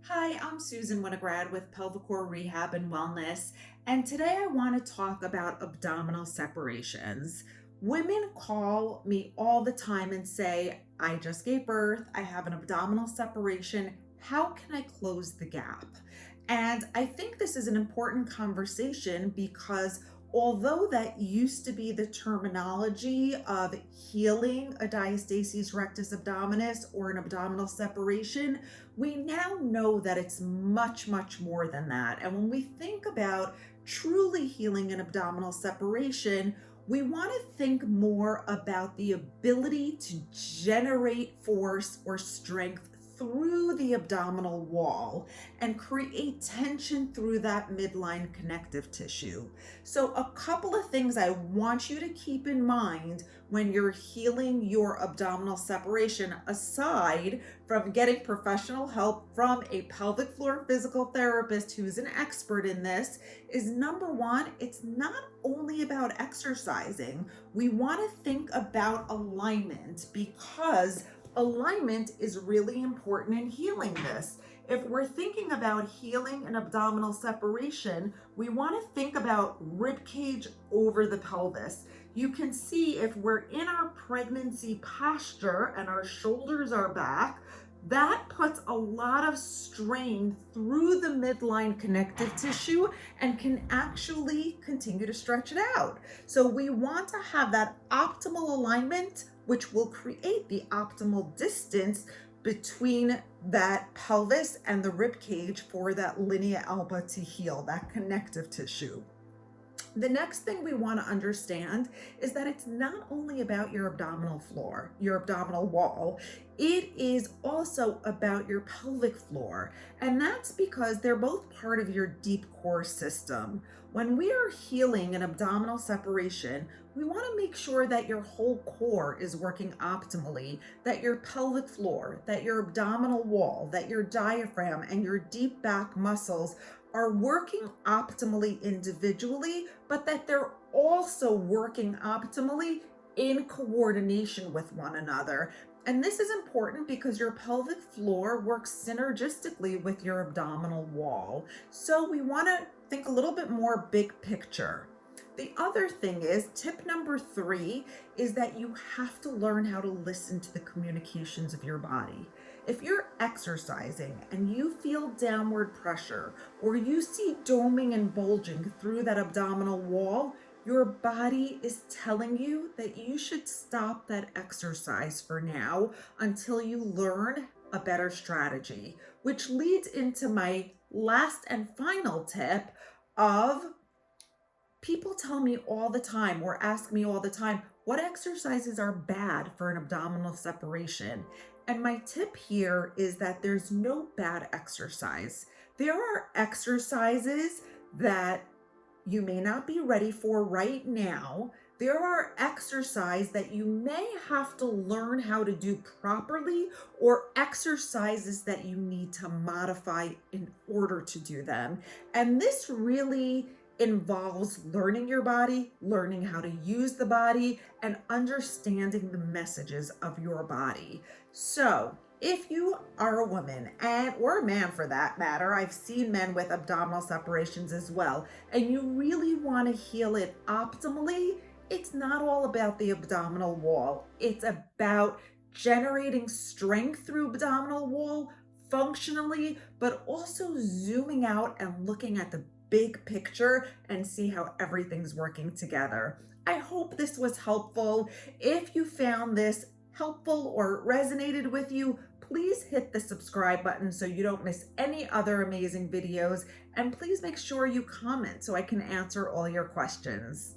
Hi, I'm Susan Winograd with Pelvicore Rehab and Wellness, and today I want to talk about abdominal separations. Women call me all the time and say, I just gave birth, I have an abdominal separation. How can I close the gap? And I think this is an important conversation because although that used to be the terminology of healing a diastasis rectus abdominis or an abdominal separation, we now know that it's much, much more than that. And when we think about truly healing an abdominal separation, we want to think more about the ability to generate force or strength through the abdominal wall and create tension through that midline connective tissue. So, a couple of things I want you to keep in mind when you're healing your abdominal separation, aside from getting professional help from a pelvic floor physical therapist who's an expert in this, is number one, it's not only about exercising. We want to think about alignment because alignment is really important in healing this. If we're thinking about healing an abdominal separation, we want to think about rib cage over the pelvis. You can see if we're in our pregnancy posture and our shoulders are back, that puts a lot of strain through the midline connective tissue and can actually continue to stretch it out. So we want to have that optimal alignment, which will create the optimal distance between that pelvis and the rib cage for that linea alba to heal, that connective tissue. The next thing we want to understand is that it's not only about your abdominal floor, your abdominal wall, it is also about your pelvic floor. And that's because they're both part of your deep core system. When we are healing an abdominal separation, we want to make sure that your whole core is working optimally, that your pelvic floor, that your abdominal wall, that your diaphragm and your deep back muscles are working optimally individually, but that they're also working optimally in coordination with one another. And this is important because your pelvic floor works synergistically with your abdominal wall. So we want to think a little bit more big picture. The other thing is, tip number 3 is that you have to learn how to listen to the communications of your body. If you're exercising and you feel downward pressure or you see doming and bulging through that abdominal wall, your body is telling you that you should stop that exercise for now until you learn a better strategy, which leads into my last and final tip of people tell me all the time or ask me all the time, what exercises are bad for an abdominal separation? And my tip here is that there's no bad exercise. There are exercises that you may not be ready for right now. There are exercises that you may have to learn how to do properly, or exercises that you need to modify in order to do them. And this really involves learning your body, learning how to use the body, and understanding the messages of your body. So, if you are a woman or a man for that matter, I've seen men with abdominal separations as well, and you really want to heal it optimally, it's not all about the abdominal wall. It's about generating strength through abdominal wall functionally, but also zooming out and looking at the big picture and see how everything's working together. I hope this was helpful. If you found this helpful or resonated with you, please hit the subscribe button so you don't miss any other amazing videos. And please make sure you comment so I can answer all your questions.